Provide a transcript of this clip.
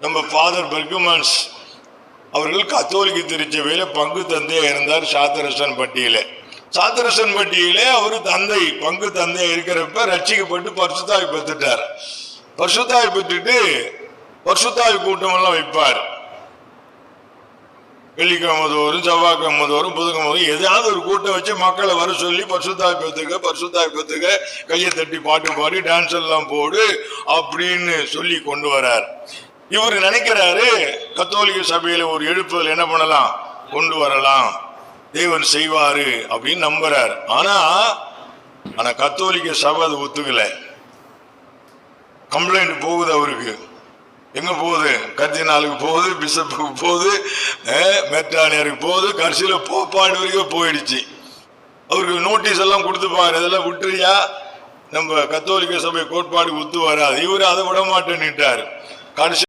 நம்ம ஃபாதர் பெர்குமன்ஸ் அவர்கள் கத்தோலிக்க திருச்சபையில பங்கு தந்தையா இருந்தார். சாத்திரசன் பட்டியிலே அவர் தந்தை பங்கு தந்தையா இருக்கிறப்ப ரட்சிக்கப்பட்டு பரிசுத்தாவி பெற்றுட்டார். பரிசுத்தாவி பெற்றுட்டு பரிசுத்தாவி கூட்டம் எல்லாம் வைப்பார். வெள்ளிக்கிழமை தோறும், செவ்வாய்க்கிழமை தோறும், புதன்கிழமை ஏதாவது ஒரு கூட்டம் வச்சு மக்களை வர சொல்லி பரிசுத்தாவி பெற்றுக்க கையை தட்டி பாட்டு பாடி டான்ஸ் எல்லாம் போடு அப்படின்னு சொல்லி கொண்டு வரார். இவர் நினைக்கிறாரு கத்தோலிக்க சபையில ஒரு எழுப்புதல் என்ன பண்ணலாம், கொண்டு வரலாம், தேவன் செய்வாரு அப்படின்னு நம்புறார். ஆனா கத்தோலிக்க சபை அது ஒத்துக்கல. கம்ப்ளைண்ட் போகுது அவருக்கு. எங்க போகுது? கர்தினாலுக்கு போகுது, பிஷப்புக்கு போகுது, மெட்ரானியருக்கு போகுது, கடைசியில போப்பாடு வரைக்கும் போயிடுச்சு. அவருக்கு நோட்டீஸ் எல்லாம் கொடுத்துப்பாரு, இதெல்லாம் விட்டுறியா, நம்ம கத்தோலிக்க சபை கோட்பாடு ஒத்து வராது. இவரு அதை விட மாட்டேன்னுட்டாரு. கடைசி